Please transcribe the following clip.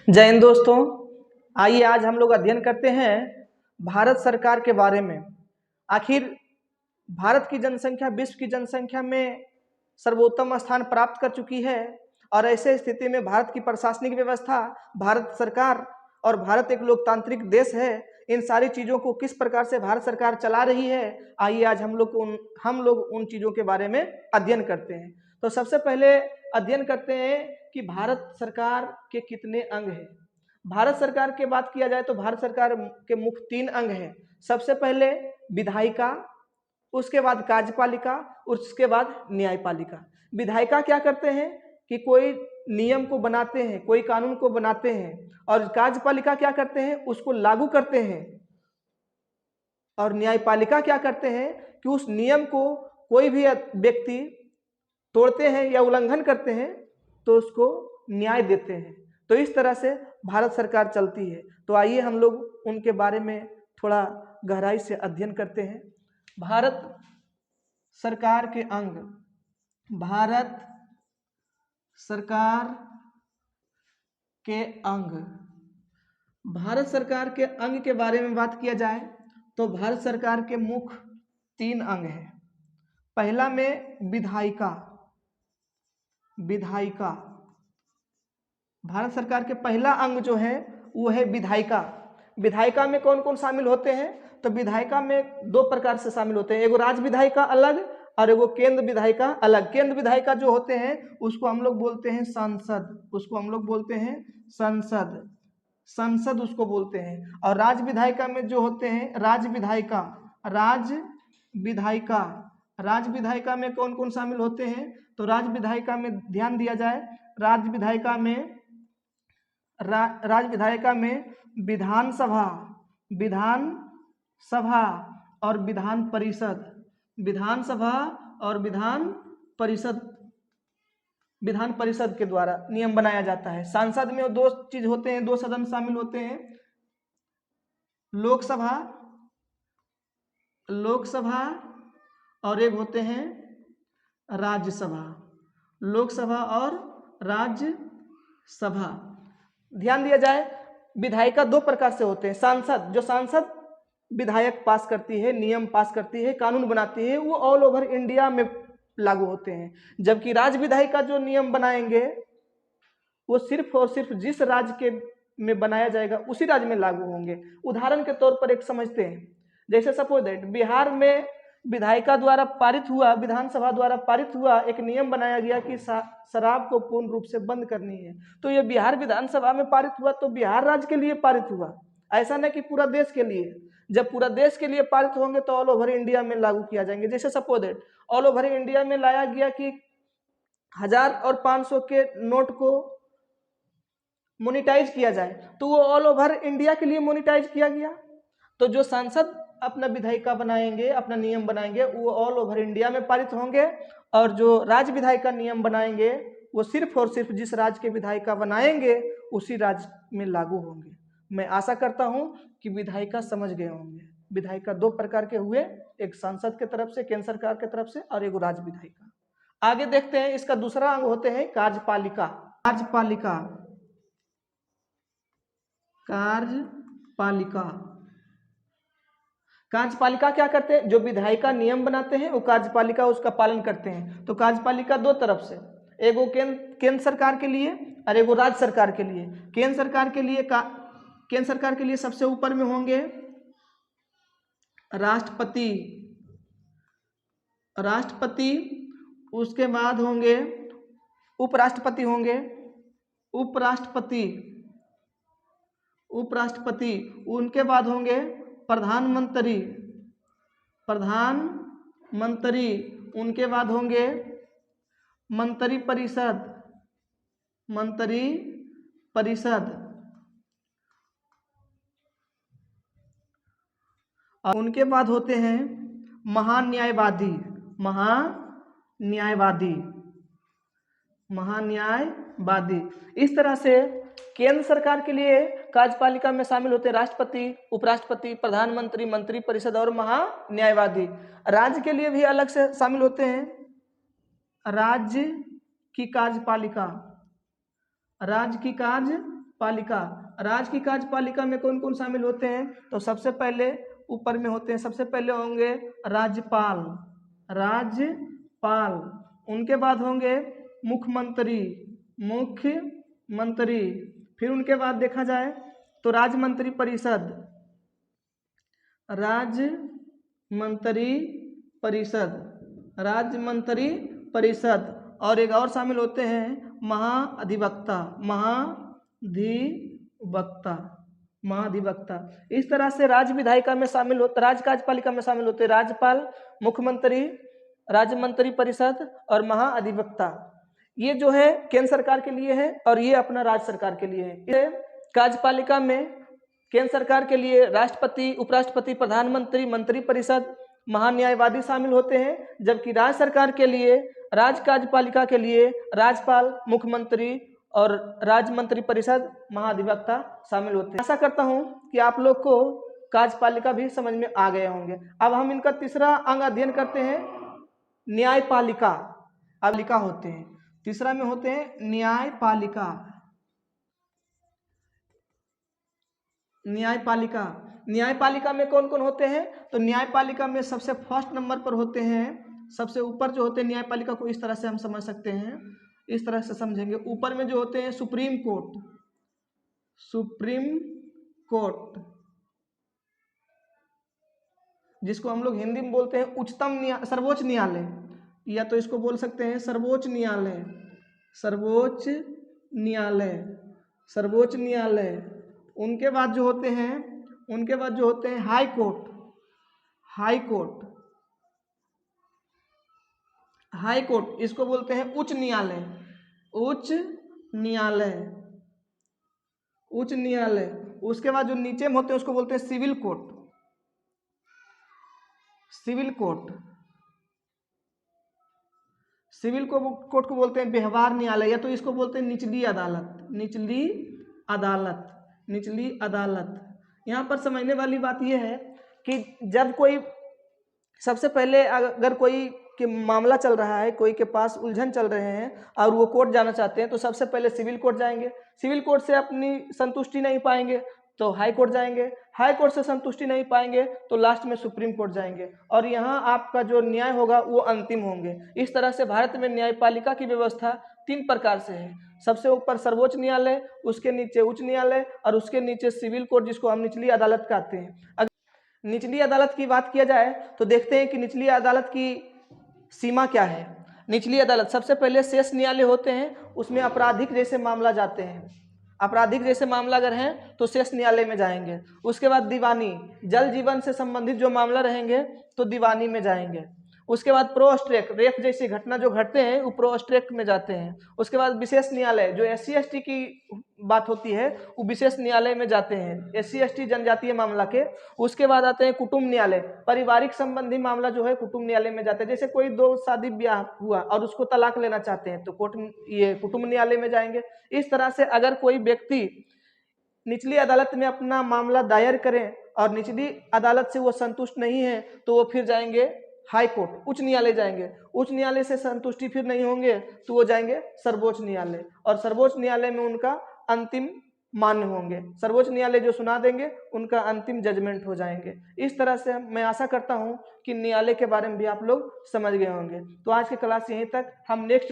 जय हिंद दोस्तों। आइए आज हम लोग अध्ययन करते हैं भारत सरकार के बारे में। आखिर भारत की जनसंख्या विश्व की जनसंख्या में सर्वोत्तम स्थान प्राप्त कर चुकी है और ऐसे स्थिति में भारत की प्रशासनिक व्यवस्था, भारत सरकार और भारत एक लोकतांत्रिक देश है। इन सारी चीज़ों को किस प्रकार से भारत सरकार चला रही है, आइए आज हम लोग उन चीज़ों के बारे में अध्ययन करते हैं। तो सबसे पहले अध्ययन करते हैं कि भारत सरकार के कितने अंग हैं। भारत सरकार की बात किया जाए तो भारत सरकार के मुख्य 3 अंग हैं। सबसे पहले विधायिका, उसके बाद कार्यपालिका, उसके बाद न्यायपालिका। विधायिका क्या करते हैं कि कोई नियम को बनाते हैं, कोई कानून को बनाते हैं, और कार्यपालिका क्या करते हैं, उसको लागू करते हैं। और न्यायपालिका क्या करते हैं कि उस नियम को कोई भी व्यक्ति तोड़ते हैं या उल्लंघन करते हैं तो उसको न्याय देते हैं। तो इस तरह से भारत सरकार चलती है। तो आइए हम लोग उनके बारे में थोड़ा गहराई से अध्ययन करते हैं। भारत सरकार के अंग, भारत सरकार के अंग, भारत सरकार के अंग के बारे में बात किया जाए तो भारत सरकार के मुख्य 3 अंग हैं। पहला में विधायिका। विधायिका भारत सरकार के पहला अंग जो है वो है विधायिका। विधायिका में कौन कौन शामिल होते हैं? तो विधायिका में 2 प्रकार से शामिल होते हैं, एगो राज्य विधायिका अलग और एगो केंद्र विधायिका अलग। केंद्र विधायिका जो होते हैं उसको हम लोग बोलते हैं संसद, उसको हम लोग बोलते हैं संसद, संसद उसको बोलते हैं। और राज्य विधायिका में जो होते हैं राज्य विधायिका, राज्य विधायिका, राज्य विधायिका में कौन कौन शामिल होते हैं? तो राज्य विधायिका में ध्यान दिया जाए, राज्य विधायिका में राज्य विधायिका में विधानसभा, विधानसभा और विधान परिषद, विधानसभा और विधान परिषद के द्वारा नियम बनाया जाता है। सांसद में 2 चीज होते हैं, 2 सदन शामिल होते हैं, लोकसभा, लोकसभा और एक होते हैं राज्यसभा, लोकसभा और राज्यसभा। ध्यान दिया जाए विधायिका 2 प्रकार से होते हैं। सांसद, जो सांसद विधायक पास करती है, नियम पास करती है, कानून बनाती है, वो ऑल ओवर इंडिया में लागू होते हैं। जबकि राज्य विधायिका जो नियम बनाएंगे वो सिर्फ और सिर्फ जिस राज्य के में बनाया जाएगा उसी राज्य में लागू होंगे। उदाहरण के तौर पर एक समझते हैं, जैसे सपोज दैट बिहार में विधायिका द्वारा पारित हुआ, विधानसभा द्वारा पारित हुआ, एक नियम बनाया गया कि शराब को पूर्ण रूप से बंद करनी है। तो ये बिहार विधानसभा में पारित हुआ तो बिहार राज्य के लिए पारित हुआ, ऐसा नहीं कि पूरा देश के लिए। जब पूरा देश के लिए पारित होंगे तो ऑल ओवर इंडिया में लागू किया जाएंगे। जैसे suppose that all over India में लाया गया कि 1000 और 500 के नोट को मोनिटाइज किया जाए, तो वो ऑल ओवर इंडिया के लिए मोनिटाइज किया गया। तो जो सांसद अपना विधायिका बनाएंगे, अपना नियम बनाएंगे, वो ऑल ओवर इंडिया में पारित होंगे, और जो राज्य विधायिका नियम बनाएंगे वो सिर्फ और सिर्फ जिस राज्य के विधायिका बनाएंगे उसी राज्य में लागू होंगे। मैं आशा करता हूं कि विधायिका समझ गए होंगे। विधायिका 2 प्रकार के हुए, एक संसद के तरफ से, केंद्र सरकार के तरफ से, और एक राज्य विधायिका। आगे देखते हैं, इसका दूसरा अंग होते हैं कार्यपालिका। कार्यपालिका, कार्यपालिका, कार्यपालिका क्या करते हैं? जो विधायिका नियम बनाते हैं वो कार्यपालिका उसका पालन करते हैं। तो कार्यपालिका 2 तरफ से, एगो केंद्र सरकार के लिए और एगो राज्य सरकार के लिए। केंद्र सरकार के लिए सबसे ऊपर में होंगे राष्ट्रपति, राष्ट्रपति, उसके बाद होंगे उपराष्ट्रपति, होंगे उपराष्ट्रपति, उपराष्ट्रपति, उनके बाद होंगे प्रधानमंत्री, प्रधानमंत्री, उनके बाद होंगे मंत्री परिषद, मंत्री परिषद, और उनके बाद होते हैं महान्यायवादी, महान्यायवादी, महान्यायवादी। इस तरह से केंद्र सरकार के लिए कार्यपालिका में शामिल होते हैं राष्ट्रपति, उपराष्ट्रपति, प्रधानमंत्री, मंत्री परिषद और महान्यायवादी। राज्य के लिए भी अलग से शामिल होते हैं राज्य की कार्यपालिका, राज्य की पालिका। राज्य की कार्यपालिका में कौन कौन शामिल होते हैं? तो सबसे पहले ऊपर में होते हैं, सबसे पहले होंगे राज्यपाल, राज्यपाल। उनके बाद होंगे मुख्यमंत्री, मुख्यमंत्री। फिर उनके बाद देखा जाए तो राज्य मंत्री परिषद, राज्य मंत्री परिषद, राज्य मंत्री परिषद। और एक और शामिल होते हैं महाधिवक्ता, महाधिवक्ता, महाधिवक्ता। इस तरह से राज्य विधायिका में शामिल होते, राज्य कार्यपालिका में शामिल होते हैं राज्यपाल, मुख्यमंत्री, राज्य मंत्री परिषद और महाधिवक्ता। ये जो है केंद्र सरकार के लिए है और ये अपना राज्य सरकार के लिए है। ये कार्यपालिका में केंद्र सरकार के लिए राष्ट्रपति, उपराष्ट्रपति, प्रधानमंत्री, मंत्री परिषद, महान्यायवादी शामिल होते हैं, जबकि राज्य सरकार के लिए, राज्य कार्यपालिका के लिए राज्यपाल, मुख्यमंत्री और राज्य मंत्री परिषद, महाधिवक्ता शामिल होते हैं। आशा करता हूं कि आप लोग को कार्यपालिका भी समझ में आ गए होंगे। अब हम इनका तीसरा अंग अध्ययन करते हैं, न्यायपालिका। पालिका होते हैं, तीसरा में होते हैं न्यायपालिका। न्यायपालिका, न्यायपालिका में कौन कौन होते हैं? तो न्यायपालिका में सबसे फर्स्ट नंबर पर होते हैं, सबसे ऊपर जो होते हैं न्यायपालिका को इस तरह से हम समझ सकते हैं, इस तरह से समझेंगे। ऊपर में जो होते हैं सुप्रीम कोर्ट, सुप्रीम कोर्ट, जिसको हम लोग हिंदी में बोलते हैं उच्चतम सर्वोच्च न्यायालय, या तो इसको बोल सकते हैं सर्वोच्च न्यायालय, सर्वोच्च न्यायालय, सर्वोच्च न्यायालय। उनके बाद जो होते हैं, उनके बाद जो होते हैं high court, high court, high court, इसको बोलते हैं उच्च न्यायालय, उच्च न्यायालय, उच्च न्यायालय। उसके बाद जो नीचे में होते हैं उसको बोलते हैं civil court, civil court, civil court को बोलते हैं व्यवहार न्यायालय, या तो इसको बोलते हैं निचली अदालत, निचली अदालत, निचली अदालत। यहाँ पर समझने वाली बात यह है कि जब कोई, सबसे पहले अगर कोई के मामला चल रहा है, कोई के पास उलझन चल रहे हैं और वो कोर्ट जाना चाहते हैं, तो सबसे पहले सिविल कोर्ट जाएंगे, सिविल कोर्ट से अपनी संतुष्टि नहीं पाएंगे तो हाई कोर्ट जाएंगे, हाई कोर्ट से संतुष्टि नहीं पाएंगे तो लास्ट में सुप्रीम कोर्ट जाएंगे, और यहाँ आपका जो न्याय होगा वो अंतिम होंगे। इस तरह से भारत में न्यायपालिका की व्यवस्था 3 प्रकार से है। सबसे ऊपर सर्वोच्च न्यायालय, उसके नीचे उच्च न्यायालय और उसके नीचे सिविल कोर्ट, जिसको हम निचली अदालत कहते हैं। अगर निचली अदालत की बात किया जाए तो देखते हैं कि निचली अदालत की सीमा क्या है। निचली अदालत सबसे पहले शेष न्यायालय होते हैं, उसमें आपराधिक जैसे मामला जाते हैं, आपराधिक जैसे मामला अगर हैं तो शेष न्यायालय में जाएंगे। उसके बाद दीवानी, जल जीवन से संबंधित जो मामला रहेंगे तो दीवानी में जाएंगे। उसके बाद प्रोस्ट्रेक, रेप जैसी घटना जो घटते हैं वो प्रोस्ट्रेक में जाते हैं। उसके बाद विशेष न्यायालय, जो SC ST की बात होती है वो विशेष न्यायालय में जाते हैं, SC ST जनजातीय मामला के। उसके बाद आते हैं कुटुंब न्यायालय, पारिवारिक संबंधी मामला जो है कुटुंब न्यायालय में जाते हैं। जैसे कोई 2 शादी ब्याह हुआ और उसको तलाक लेना चाहते हैं तो ये कुटुंब न्यायालय में जाएंगे। इस तरह से अगर कोई व्यक्ति निचली अदालत में अपना मामला दायर करें और निचली अदालत से वो संतुष्ट नहीं है तो वो फिर जाएंगे हाई कोर्ट, उच्च न्यायालय जाएंगे। उच्च न्यायालय से संतुष्टि फिर नहीं होंगे तो वो जाएंगे सर्वोच्च न्यायालय, और सर्वोच्च न्यायालय में उनका अंतिम मान्य होंगे। सर्वोच्च न्यायालय जो सुना देंगे उनका अंतिम जजमेंट हो जाएंगे। इस तरह से मैं आशा करता हूं कि न्यायालय के बारे में भी आप लोग समझ गए होंगे। तो आज की क्लास यहीं तक, हम नेक्स्ट